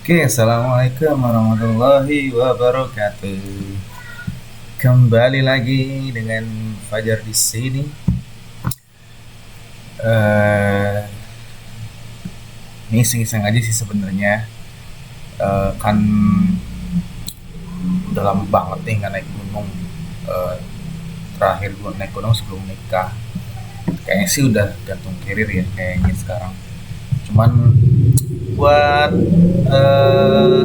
Oke, assalamualaikum warahmatullahi wabarakatuh. Kembali lagi dengan Fajar di sini. Eh, ini iseng-iseng aja sih sebenarnya. Kan udah lama banget nih nggak naik gunung. Eh, Terakhir gue naik gunung sebelum nikah. Kayaknya sih udah gantung karir ya kayaknya sekarang. Cuman buat eh,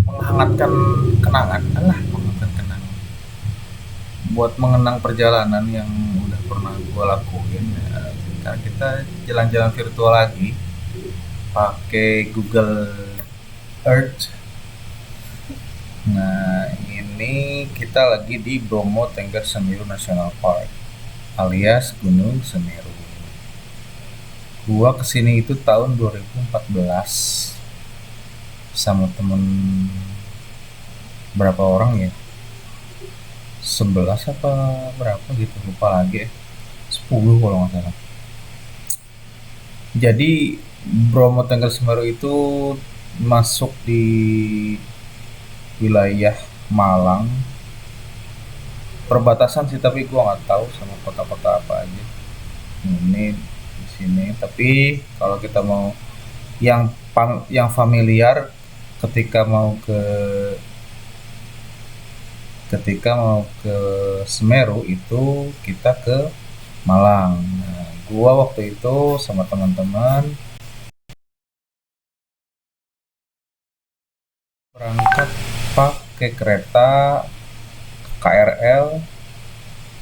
menghangatkan kenangan, menghangatkan kenangan. Buat mengenang perjalanan yang udah pernah gue lakuin ya, sekarang kita jalan-jalan virtual lagi pakai Google Earth. Nah, ini kita lagi di Bromo Tengger Semeru National Park alias Gunung Semeru. Gua kesini itu tahun 2014 sama temen berapa orang ya, 11 apa berapa gitu lupa lagi ya, 10 kalau nggak salah. Jadi Bromo Tengger Semeru itu masuk di wilayah Malang, perbatasan sih tapi gua nggak tahu sama kota-kota apa aja. Ini di sini. Tapi kalau kita mau yang familiar ketika mau ke ketika mau ke Semeru itu kita ke Malang. Nah, gua waktu itu sama teman-teman berangkat pakai kereta KRL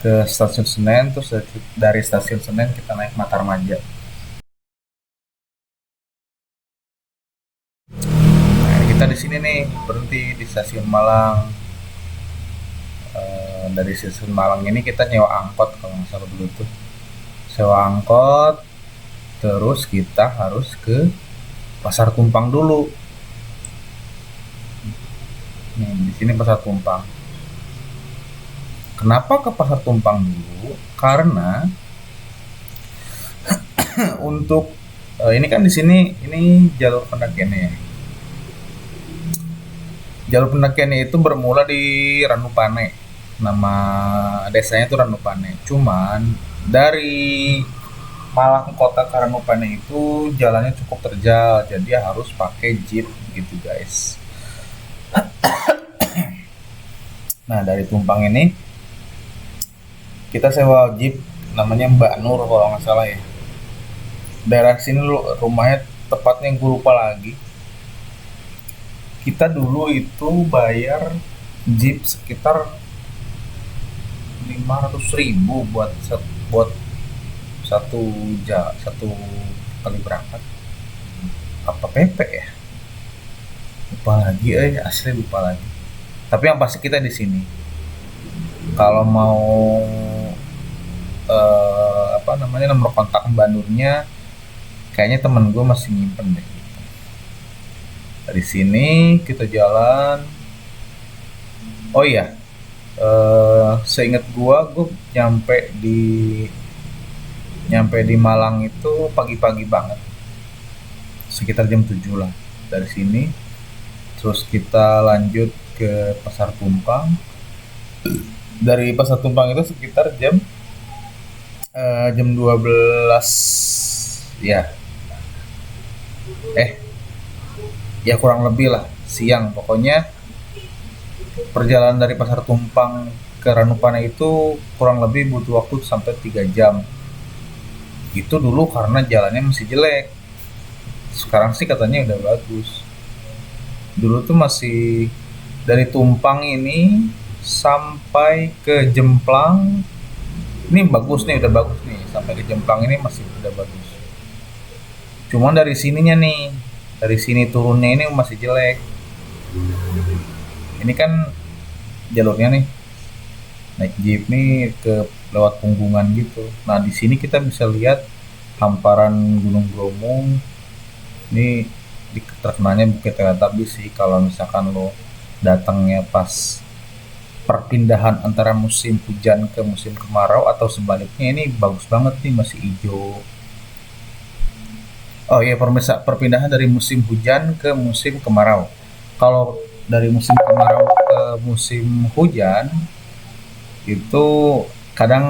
ke stasiun Senen, terus dari stasiun Senen kita naik Matarmaja. Nah, kita di sini nih berhenti di stasiun Malang. Dari stasiun Malang ini kita nyewa angkot kalau nggak salah dulu tuh. Sewa angkot, terus kita harus ke Pasar Tumpang dulu. Nih, di sini Pasar Tumpang. Kenapa ke Pasar Tumpang dulu? Karena untuk ini kan di sini ini jalur pendakiannya ya. Jalur pendakiannya itu bermula di Ranupane. Nama desanya itu Ranupane. Cuman dari Malang kota ke Ranupane itu jalannya cukup terjal, jadi harus pakai jeep gitu guys. Nah dari Tumpang ini kita sewa jeep namanya Mbak Nur kalau nggak salah ya. Daerah sini rumahnya tepatnya gue lupa lagi. Kita dulu itu bayar jeep sekitar 500.000 buat satu satu kali berangkat. Apa PP ya, lupa lagi asli lupa lagi. Tapi yang pasti kita di sini kalau mau apa namanya nomor kontak Mbak Nurnya kayaknya temen gue masih nyimpen deh. Dari sini kita jalan. Oh iya, seingat gue nyampe di Malang itu pagi-pagi banget, sekitar jam 7 lah. Dari sini terus kita lanjut ke Pasar Tumpang. Dari Pasar Tumpang itu sekitar jam 12 ya, ya kurang lebih lah siang. Pokoknya perjalanan dari Pasar Tumpang ke Ranupane itu kurang lebih butuh waktu sampai 3 jam. Itu dulu karena jalannya masih jelek. Sekarang sih katanya udah bagus. Dulu tuh masih dari Tumpang ini sampai ke Jemplang. Ini bagus nih, udah bagus nih. Sampai ke Jemplang ini masih udah bagus. Cuman dari sininya nih, dari sini turunnya ini masih jelek. Ini kan jalurnya nih naik jeep nih ke lewat punggungan gitu. Nah di sini kita bisa lihat hamparan Gunung Bromo. Ini terkenalnya Bukit Teletubbies sih kalau misalkan lo datangnya pas perpindahan antara musim hujan ke musim kemarau atau sebaliknya, ini bagus banget nih masih hijau. Oh iya, perpindahan dari musim hujan ke musim kemarau. Kalau dari musim kemarau ke musim hujan itu kadang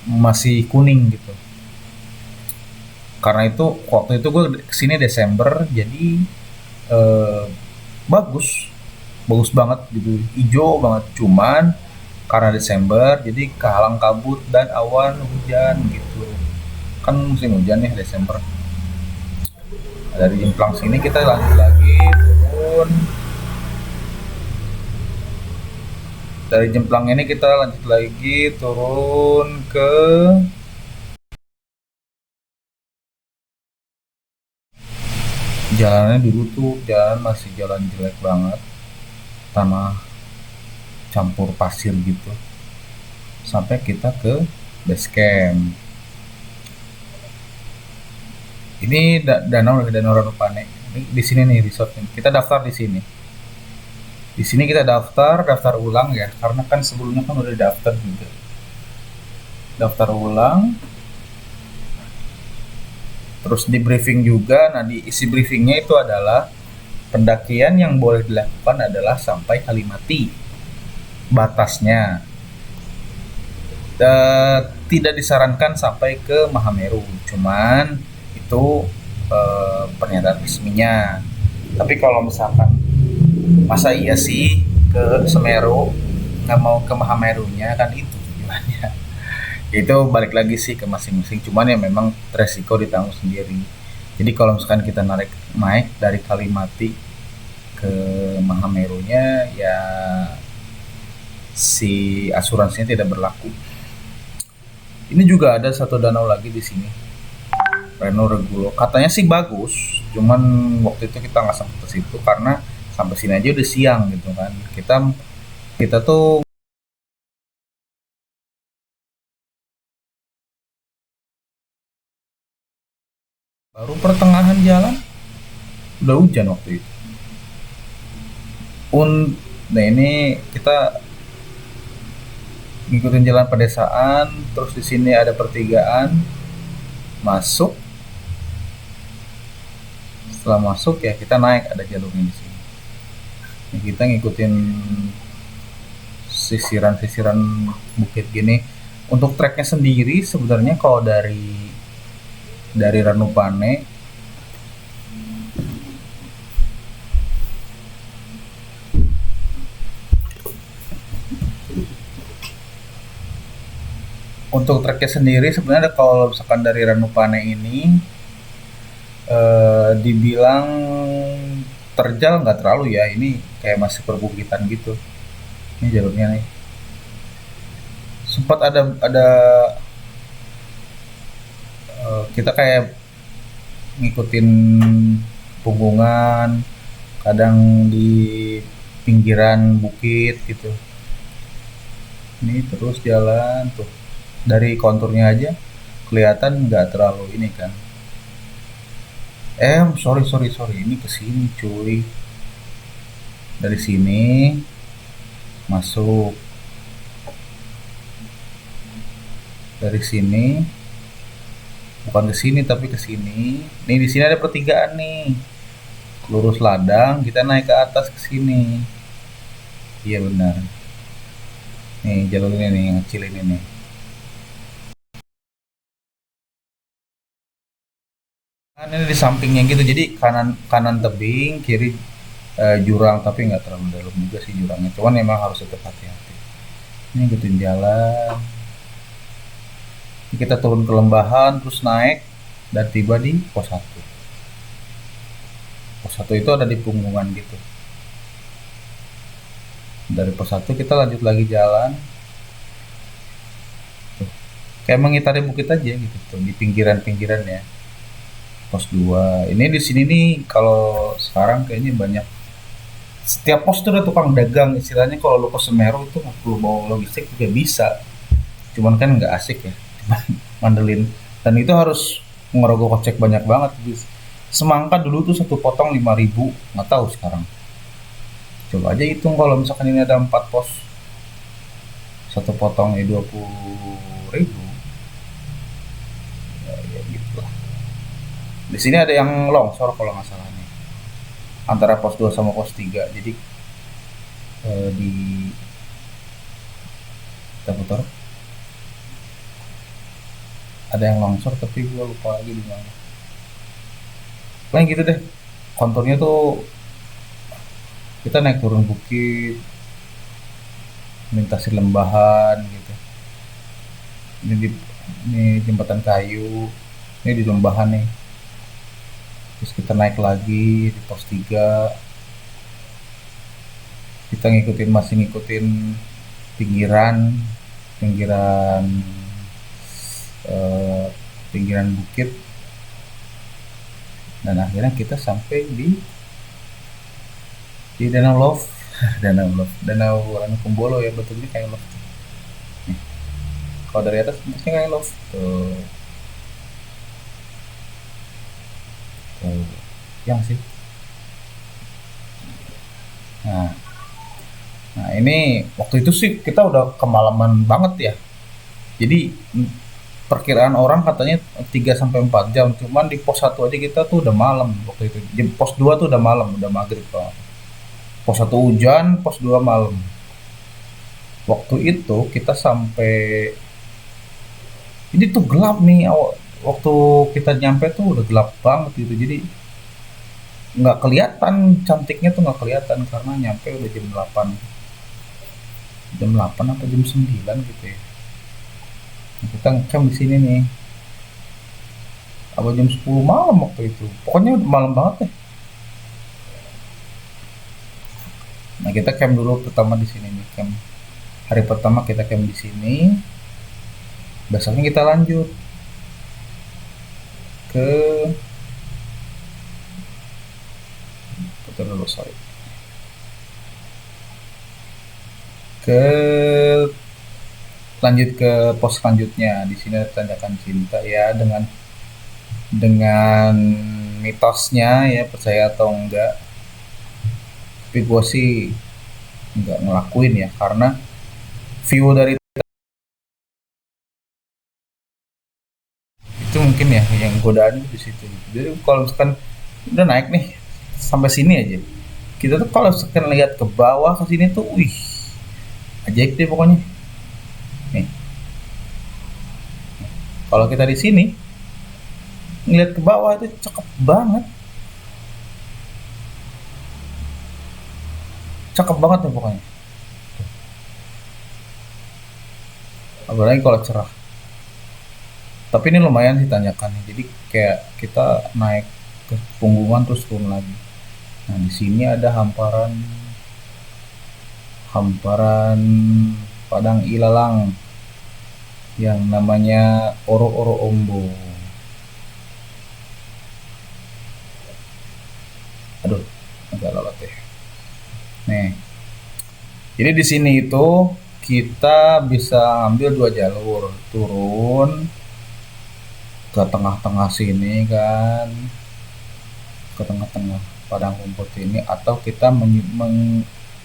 masih kuning gitu. Karena itu waktu itu gue kesini Desember, jadi eh, bagus, bagus banget gitu, hijau banget. Cuman karena Desember, jadi kehalang kabut dan awan hujan gitu. Kan musim hujan ya Desember. Nah, dari Jemplang sini kita lanjut lagi turun. Dari Jemplang ini kita lanjut lagi turun ke jalannya. Dulu tuh jalan masih jalan jelek banget, tanah campur pasir gitu, sampai kita ke base camp. Ini danau Ranupane. Di sini nih resortnya. Kita daftar di sini. Di sini kita daftar ulang ya, karena kan sebelumnya kan udah daftar juga. Daftar ulang, terus di briefing juga. Nah, di isi briefingnya itu adalah pendakian yang boleh dilakukan adalah sampai Kalimati batasnya. Tidak disarankan sampai ke Mahameru, cuman itu pernyataan resminya. Tapi kalau misalkan masa iya sih ke Semeru nggak mau ke Mahamerunya, kan itu tujuannya. Itu balik lagi sih ke masing-masing, cuman ya memang resiko ditanggung sendiri. Jadi kalau misalkan kita naik dari Kalimati ke Mahamerunya, ya si asuransinya tidak berlaku. Ini juga ada satu danau lagi di sini, Reno Regulo. Katanya sih bagus, cuman waktu itu kita nggak sampai ke situ karena sampai sini aja udah siang gitu kan. Kita kita tuh baru pertengahan jalan udah hujan waktu itu. Nah ini kita ngikutin jalan pedesaan, terus di sini ada pertigaan, masuk. Setelah masuk ya kita naik, ada jalurnya di sini. Nah, kita ngikutin sisiran-sisiran bukit gini. Untuk treknya sendiri sebenarnya kalau dari Ranupane untuk treknya sendiri sebenarnya kalau misalkan dari Ranupane ini dibilang terjal nggak terlalu ya, ini kayak masih perbukitan gitu. Ini jalurnya nih, sempat ada kita kayak ngikutin punggungan, kadang di pinggiran bukit gitu. Ini terus jalan tuh, dari konturnya aja kelihatan nggak terlalu ini kan. Sorry sorry sorry, ini kesini cuy. Dari sini masuk, dari sini bukan ke sini tapi ke sini. Nih di sini ada pertigaan nih, lurus ladang kita naik ke atas ke sini. Iya benar, nih jalur ini nih yang kecil ini nih. Kan ini di sampingnya gitu, jadi kanan kanan tebing, kiri jurang, tapi nggak terlalu dalam juga sih jurangnya, cuman memang harus tetap hati-hati. Ini ngikutin jalan. Ini kita turun ke lembahan terus naik dan tiba di pos 1. Pos 1 itu ada di punggungan gitu. Dari pos 1 kita lanjut lagi jalan tuh, kayak mengitari bukit aja gitu tuh, di pinggiran-pinggiran ya. Pos 2 ini di sini nih, kalau sekarang kayaknya banyak, setiap pos tuh ada tukang dagang istilahnya. Kalau lu ke Semeru itu nggak perlu bawa logistik juga bisa, cuman kan nggak asik ya, cuman mandelin. Dan itu harus ngerogoh kocek banyak banget. Semangka dulu tuh satu potong 5.000, nggak tahu sekarang. Coba aja hitung kalau misalkan ini ada 4 pos, satu potongnya 20.000, ya, ya gitu lah. Di sini ada yang longsor kalau nggak salah nih, antara pos 2 sama pos 3. Jadi di kita putar ada yang longsor tapi gue lupa lagi di mana. Pokoknya gitu deh. Konturnya tuh kita naik turun bukit, melintasi lembahan gitu. Ini di ini jembatan kayu, ini di lembahan nih. Terus kita naik lagi di pos 3, kita masih ngikutin pinggiran pinggiran eh, pinggiran bukit, dan akhirnya kita sampai di Danau Love. Danau Ranu Kumbolo ya, betulnya kayak Love. Nih, kalau dari atas masih kayak Love tuh, tuh. Yang sih. Nah, nah ini waktu itu sih kita udah kemalaman banget ya. Jadi perkiraan orang katanya 3 sampai 4 jam, cuman di pos 1 aja kita tuh udah malam waktu itu. Di pos 2 tuh udah malam, udah maghrib Pak. Pos 1 hujan, pos 2 malam. Waktu itu kita sampai, ini tuh gelap nih waktu kita nyampe tuh udah gelap banget gitu. Jadi nggak kelihatan cantiknya tuh, nggak kelihatan karena nyampe udah jam 8 atau jam 9 gitu ya. Nah, kita ngecamp di sini nih apa jam 10 malam waktu itu, pokoknya udah malam banget deh. Nah kita camp dulu pertama di sini nih, camp hari pertama kita camp di sini, besoknya kita lanjut ke, putar dulu sorry, ke lanjut ke pos selanjutnya. Di sini ada tanjakan cinta ya, dengan mitosnya ya, percaya atau enggak, tapi gue sih nggak ngelakuin ya, karena view dari itu mungkin ya yang godaan di situ. Jadi kalau misalkan udah naik nih sampai sini aja, kita tuh kalau misalkan lihat ke bawah ke sini tuh, wih, ajaib deh pokoknya. Nih, kalau kita di sini ngeliat ke bawah itu cakep banget nih pokoknya. Apalagi kalau cerah. Tapi ini lumayan sih tanjakannya. Jadi kayak kita naik ke punggungan terus turun lagi. Nah di sini ada hamparan hamparan padang ilalang yang namanya Oro-Oro Ombo. Aduh, agak lewat deh. Nih, jadi di sini itu kita bisa ambil dua jalur, turun ke tengah-tengah sini kan, ke tengah-tengah padang rumput ini, atau kita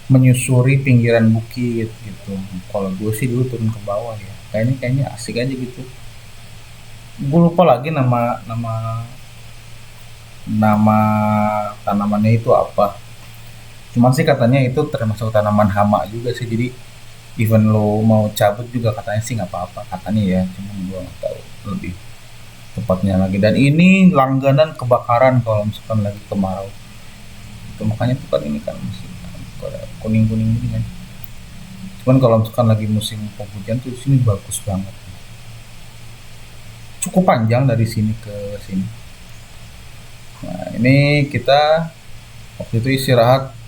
menyusuri pinggiran bukit gitu. Kalau gue sih dulu turun ke bawah ya, kayaknya asik aja gitu. Gue lupa lagi nama nama nama tanamannya itu apa. Cuman sih katanya itu termasuk tanaman hama juga sih. Jadi even lo mau cabut juga katanya sih nggak apa-apa katanya ya. Cuman gue nggak tahu lebih tepatnya lagi. Dan ini langganan kebakaran kalau misalkan lagi kemarau. Itu makanya tuh kan ini kan masih kuning-kuning ini kan. Cuman kalau misalkan lagi musim penghujan tuh sini bagus banget. Cukup panjang dari sini ke sini. Nah, ini kita waktu itu istirahat.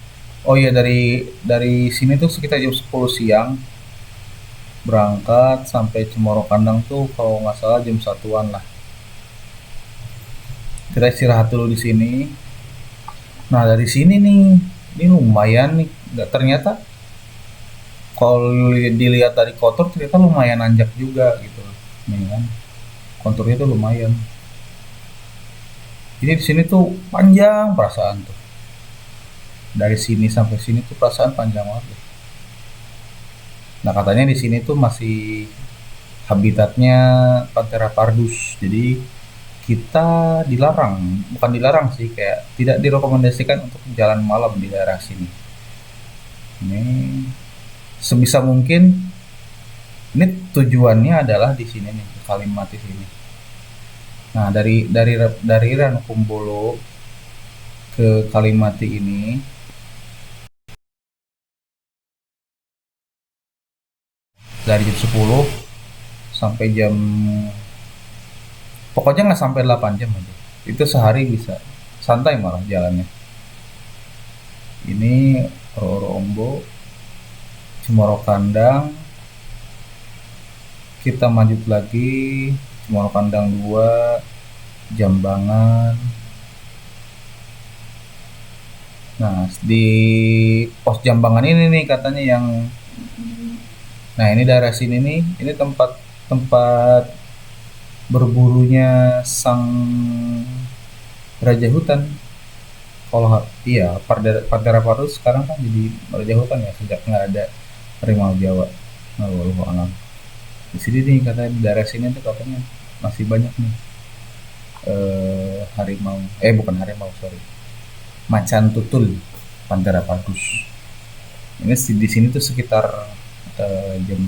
Oh iya, dari sini tuh sekitar jam 10 siang berangkat sampai Cemoro Kandang tuh kalau nggak salah jam 1-an lah. Kita istirahat dulu di sini. Nah dari sini nih, ini lumayan nih. Nggak, ternyata kalau dilihat dari kontur ternyata lumayan nanjak juga gitu. Nih kan, konturnya tuh lumayan. Jadi di sini tuh panjang perasaan tuh. Dari sini sampai sini tuh perasaan panjang banget. Nah katanya di sini tuh masih habitatnya Panthera pardus. Jadi kita dilarang, bukan dilarang sih, kayak tidak direkomendasikan untuk jalan malam di daerah sini. Ini sebisa mungkin, ini tujuannya adalah di sini nih, ke Kalimati sini. Nah, dari Ranukumbolo ke Kalimati ini dari jam 10 sampai jam, pokoknya nggak sampai 8 jam aja. Itu sehari bisa santai malah jalannya. Ini Roro Ombo, Cemoro Kandang, kita maju lagi, Cemoro Kandang 2, Jambangan. Nah, di pos Jambangan ini nih katanya yang, nah ini daerah sini nih, ini tempat tempat berburunya sang raja hutan. Kalau iya, Pantera Parus sekarang kan jadi raja hutan ya sejak nggak ada harimau Jawa. Nah, walau alam. Di sini nih katanya di daerah sini tuh katanya masih banyak nih harimau. Bukan harimau, sorry. Macan tutul Pantera Pardus. Ini di sini tuh sekitar jam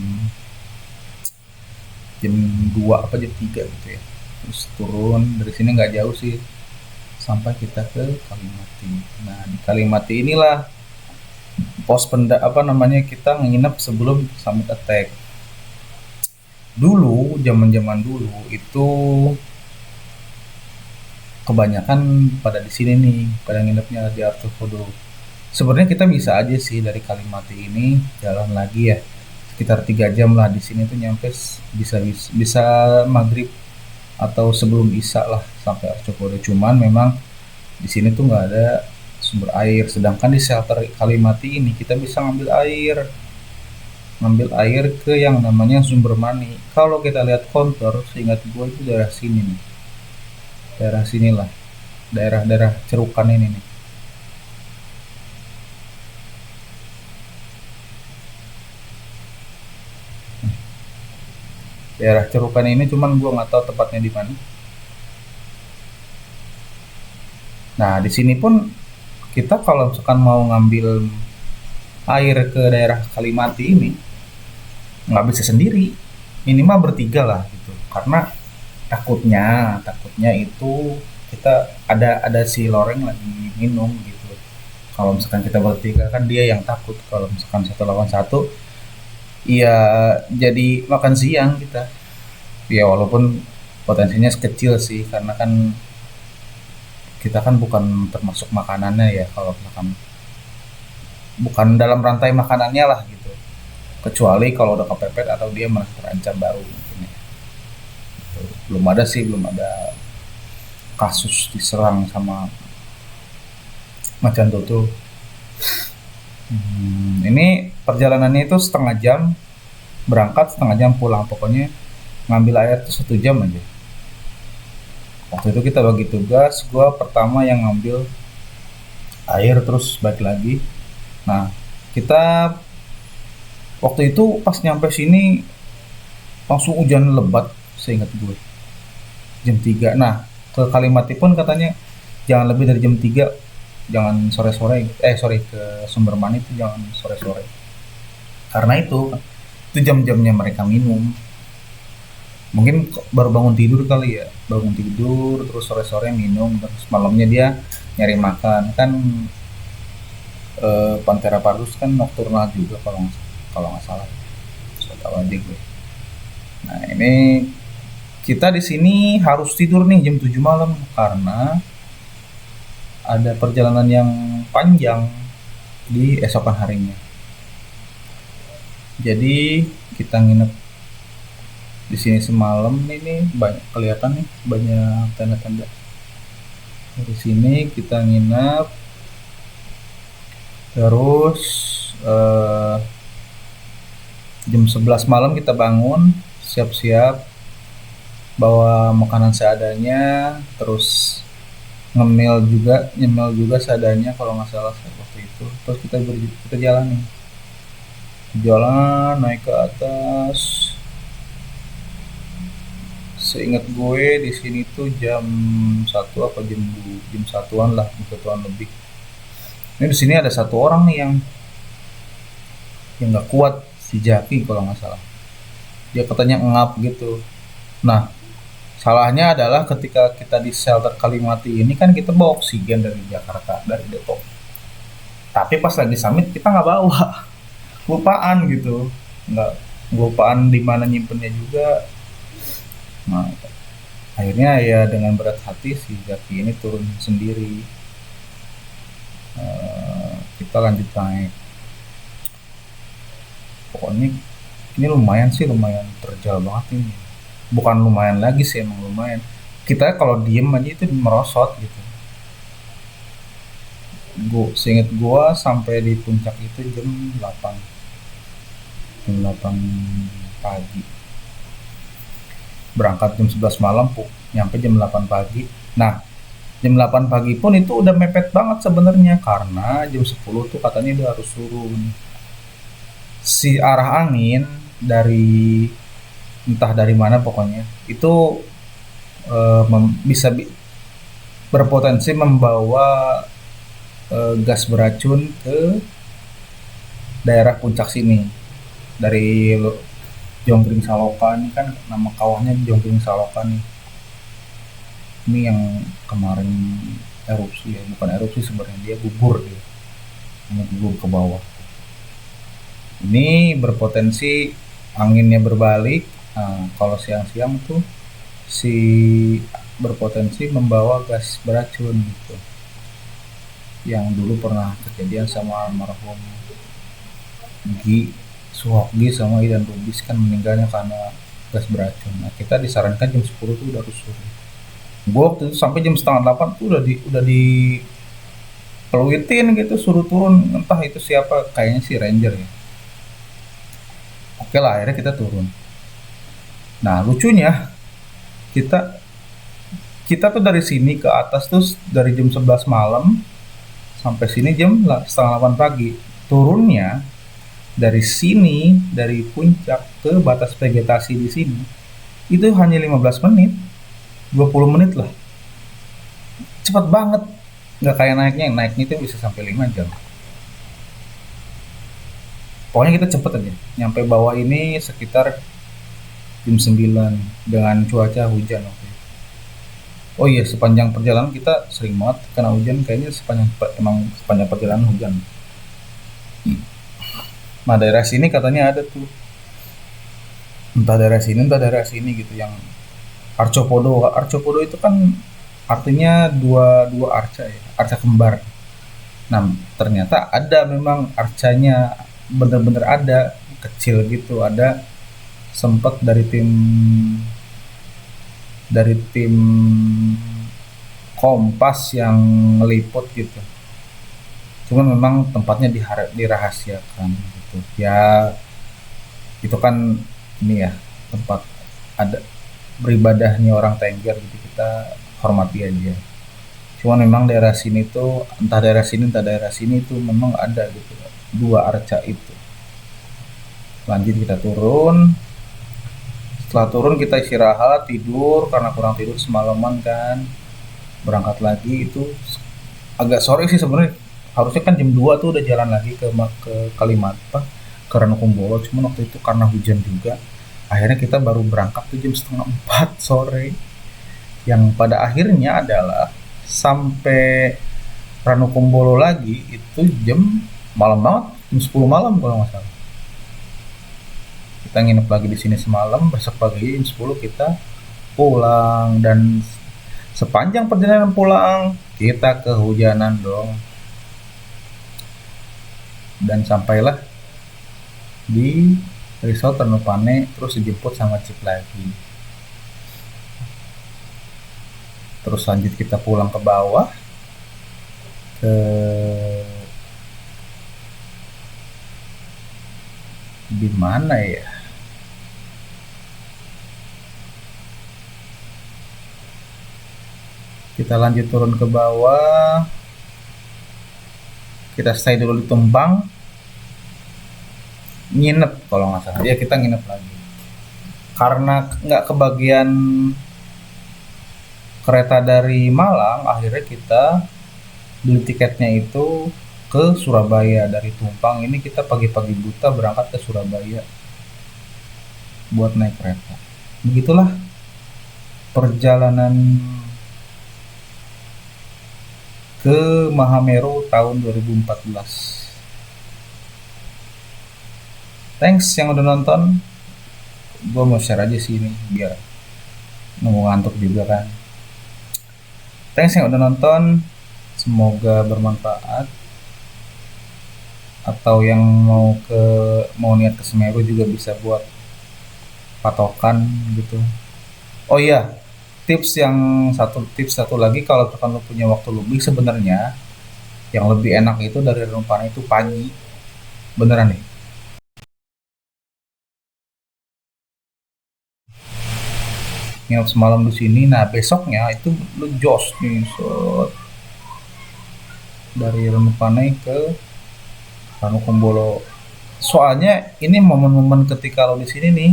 jam 2 apa jam 3 gitu ya. Terus turun dari sini nggak jauh sih sampai kita ke Kalimati. Nah, di Kalimati inilah pos apa namanya, kita nginep sebelum summit attack. Dulu, zaman-zaman dulu itu kebanyakan pada di sini nih, pada nginepnya di Arthur. Sebenarnya kita bisa aja sih dari Kalimati ini jalan lagi ya, sekitar 3 jam lah di sini tuh nyampe, bisa bisa maghrib atau sebelum isya lah sampai Arthur. Cuman memang di sini tuh nggak ada sumber air, sedangkan di shelter Kalimati ini kita bisa ngambil air ke yang namanya sumber mani. Kalau kita lihat kontur, seingat gue itu daerah sini nih, daerah sinilah, daerah-daerah cerukan ini nih. Daerah cerukan ini, cuman gue nggak tahu tepatnya di mana. Nah, di sini pun kita kalau misalkan mau ngambil air ke daerah Kalimati ini nggak bisa sendiri, minimal bertiga lah gitu, karena takutnya itu kita ada si loreng lagi minum gitu. Kalau misalkan kita bertiga kan dia yang takut, kalau misalkan satu lawan satu, iya, jadi makan siang kita. Ya walaupun potensinya kecil sih, karena kan kita kan bukan termasuk makanannya ya, kalau misalkan bukan dalam rantai makanannya lah gitu, kecuali kalau udah kepepet atau dia merasa terancam baru mungkin ya. Belum ada kasus diserang sama macan tutul. Ini perjalanannya itu setengah jam berangkat, setengah jam pulang, pokoknya ngambil air itu 1 jam aja. Waktu itu kita bagi tugas, gue pertama yang ngambil air terus balik lagi. Nah, kita waktu itu pas nyampe sini langsung hujan lebat, seingat gue, jam 3. Nah, ke Kalimati pun katanya jangan lebih dari jam 3, jangan sore-sore, sorry, ke Sumber Mani itu jangan sore-sore, karena itu jam-jamnya mereka minum. Mungkin baru bangun tidur kali ya, bangun tidur terus sore-sore minum, terus malamnya dia nyari makan kan. Panthera pardus kan nokturnal juga, kalau nggak salah, so tahu aja gue. Nah, ini kita di sini harus tidur nih jam 7 malam karena ada perjalanan yang panjang di esokan harinya. Jadi kita nginep di sini semalam. Ini banyak kelihatan nih, banyak tenda-tenda. Di sini kita nginep, terus jam 11 malam kita bangun, siap-siap bawa makanan seadanya, terus nyemil juga seadanya kalau nggak salah waktu itu. Terus kita jalan nih, naik ke atas seingat gue di sini tuh jam 1 apa jam satuan lah, jam satuan lebih. Ini di sini ada satu orang nih yang nggak kuat, si Jaki kalau nggak salah. Dia katanya ngap gitu. Nah, salahnya adalah ketika kita di shelter Kalimati ini kan kita bawa oksigen dari Jakarta, dari Depok. Tapi pas lagi summit kita nggak bawa, lupaan gitu, nggak lupaan di mana nyimpennya juga. Nah, akhirnya ya dengan berat hati si Jaki ini turun sendiri. Kita lanjut naik. Pokoknya ini lumayan terjal banget ini. Bukan lumayan lagi sih, emang lumayan. Kita kalau diem aja itu merosot gitu. Seinget gua sampai di puncak itu jam 8 pagi. Berangkat jam 11 malam, nyampe jam 8 pagi. Nah, jam 8 pagi pun itu udah mepet banget sebenarnya karena jam 10 tuh katanya udah harus turun. Si arah angin dari entah dari mana pokoknya itu bisa berpotensi membawa gas beracun ke daerah puncak sini dari Jonggring Saloka. Ini kan nama kawahnya Jonggring Saloka nih. Ini yang kemarin erupsi ya, bukan erupsi sebenarnya, dia gugur dia. Ini gugur ke bawah. Ini berpotensi anginnya berbalik. Nah, kalau siang-siang tuh berpotensi membawa gas beracun gitu. Yang dulu pernah kejadian sama almarhum Suhokgi sama Idan Rubis kan meninggalnya karena gas beracun. Nah, kita disarankan jam 10 tuh udah harus turun. Gue waktu itu sampai jam setengah 8 tuh udah di peluitin gitu, suruh turun, entah itu siapa, kayaknya si ranger ya. Oke lah, akhirnya kita turun. Nah, lucunya kita kita tuh dari sini ke atas tuh dari jam 11 malam sampai sini jam setengah 8 pagi. Turunnya dari sini, dari puncak ke batas vegetasi di sini itu hanya 15 menit, 20 menit lah. Cepat banget. Nggak kayak naiknya itu bisa sampai 5 jam. Pokoknya kita cepet aja. Nyampe bawah ini sekitar jam 9 dengan cuaca hujan waktu itu. Oh iya, sepanjang perjalanan kita sering banget kena hujan, kayaknya sepanjang perjalanan hujan. Nah, daerah sini katanya ada tuh, entah daerah sini gitu, yang Arcopodo. Arcopodo itu kan artinya dua arca ya, arca kembar. Nah, ternyata ada memang arcanya, bener-bener ada, kecil gitu, ada. Sempat dari tim Kompas yang ngeliput gitu. Cuman memang tempatnya dirahasiakan gitu. Ya, itu kan ini ya, tempat ada beribadahnya orang Tengger gitu, kita hormati aja. Cuman memang entah daerah sini itu memang ada gitu, dua arca itu. Lanjut kita turun. Setelah turun kita istirahat, tidur karena kurang tidur semalaman kan. Berangkat lagi itu agak sore sih sebenarnya. Harusnya kan jam 2 tuh udah jalan lagi ke Kalimantan, ke Ranukumbolo. Cuman waktu itu karena hujan juga, akhirnya kita baru berangkat tuh jam setengah 4 sore. Yang pada akhirnya adalah sampai Ranukumbolo lagi itu jam malam banget, jam 10 malam kalau nggak salah. Kita nginep lagi di sini semalam, besok pagi jam 10 kita pulang. Dan sepanjang perjalanan pulang kita kehujanan dong. Dan sampailah di resort Ranupane, terus dijemput sama Cip lagi. Terus lanjut kita pulang ke bawah ke di mana ya? Kita lanjut turun ke bawah. Kita stay dulu di Tumbang. Nginep kalau nggak salah. Ya, kita nginep lagi. Karena nggak kebagian kereta dari Malang, akhirnya kita beli tiketnya itu ke Surabaya. Dari Tumpang ini kita pagi-pagi buta berangkat ke Surabaya buat naik kereta. Begitulah perjalanan ke Mahameru tahun 2014. Thanks yang udah nonton. Gue mau share aja sih ini biar nunggu ngantuk juga kan. Thanks yang udah nonton. Semoga bermanfaat. Atau yang mau niat ke Semeru juga bisa buat patokan gitu. Oh iya, tips satu lagi, kalau misalkan lo punya waktu lebih, sebenarnya yang lebih enak itu dari Renupane itu pagi. Beneran nih. Nginep semalam di sini, nah besoknya itu lu jos nih, set, dari Renupane ke Ranukumbolo. Soalnya ini momen-momen ketika lo di sini nih,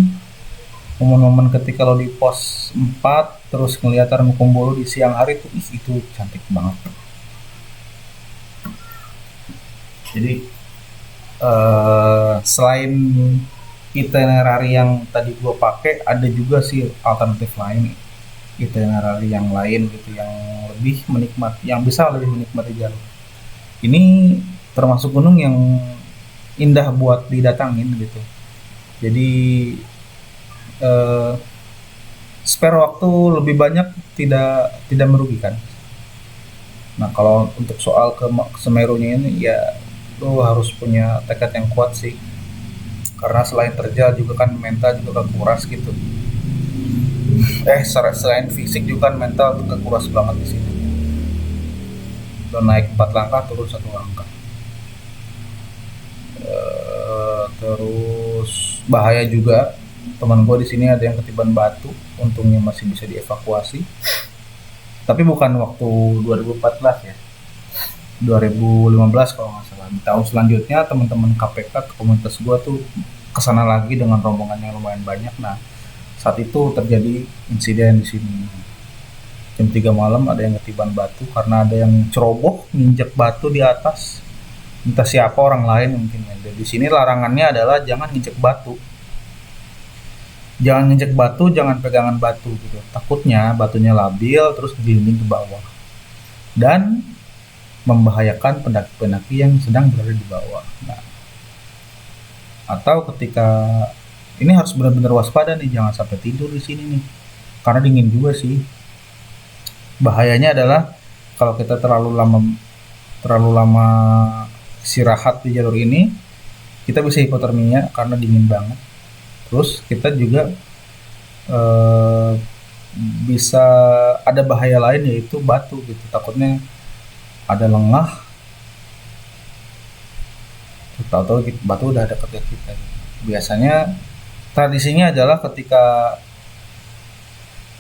momen-momen ketika lo di pos 4 terus ngeliat Ranukumbolo di siang hari tuh, itu cantik banget. Jadi selain itinerary yang tadi gue pakai, ada juga sih alternatif lain, itinerary yang lain gitu, yang lebih menikmati, yang bisa lebih menikmati jalur ini, termasuk gunung yang indah buat didatangin gitu. Jadi eh, spare waktu lebih banyak tidak tidak merugikan. Nah kalau untuk soal ke Semerunya ini ya lo harus punya tekad yang kuat sih, karena selain terjal juga kan mental juga kekuras gitu. Selain fisik juga kan mental juga kuras banget di sini. Lo naik 4 langkah turun 1 langkah. Terus bahaya juga, teman gue di sini ada yang ketiban batu, untungnya masih bisa dievakuasi. Tapi bukan waktu 2014 ya, 2015 kalau nggak salah. Di tahun selanjutnya teman-teman KPK ke komunitas gue tuh kesana lagi dengan rombongan yang lumayan banyak. Nah saat itu terjadi insiden di sini. Jam 3 malam ada yang ketiban batu karena ada yang ceroboh nginjek batu di atas. Entah siapa, orang lain mungkin. Di sini larangannya adalah jangan nginjek batu. Jangan nginjek batu, jangan pegangan batu gitu. Takutnya batunya labil terus gelinding ke bawah. Dan membahayakan pendaki-pendaki yang sedang berada di bawah. Nah, atau ketika ini harus benar-benar waspada nih, jangan sampai tidur di sini nih. Karena dingin juga sih. Bahayanya adalah kalau kita terlalu lama istirahat di jalur ini, kita bisa hipotermia karena dingin banget. Terus kita juga bisa ada bahaya lain, yaitu batu gitu. Takutnya ada lengah, tahu-tahu batu udah dekat ke kita gitu. Biasanya tradisinya adalah ketika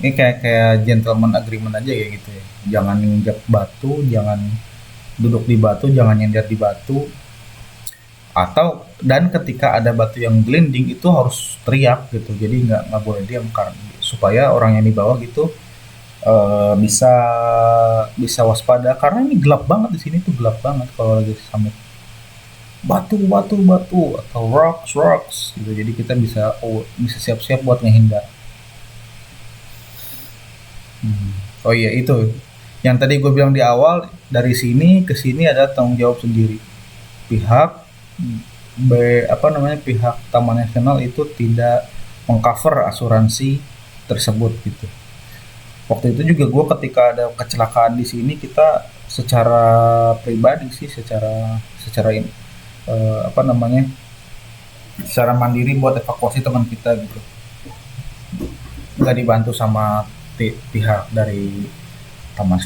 ini kayak gentleman agreement aja ya gitu ya, jangan nginjak batu, jangan duduk di batu, jangan nyender di batu, dan ketika ada batu yang glinding itu harus teriak gitu. Jadi nggak boleh diam, karena supaya orang yang di bawah gitu bisa bisa waspada, karena ini gelap banget di sini tuh, gelap banget kalau lagi summit. Batu atau rocks gitu. Jadi kita bisa siap-siap buat ngehindar. Oh iya, itu yang tadi gue bilang di awal, dari sini ke sini ada tanggung jawab sendiri. Pihak Taman Nasional itu tidak mengcover asuransi tersebut gitu. Waktu itu juga gue ketika ada kecelakaan di sini, kita secara pribadi sih, secara ini, secara mandiri buat evakuasi teman kita gitu, nggak dibantu sama pihak dari Taman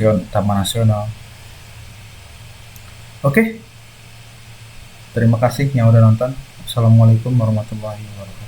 Nasional. Oke, terima kasih yang udah nonton. Assalamualaikum warahmatullahi wabarakatuh.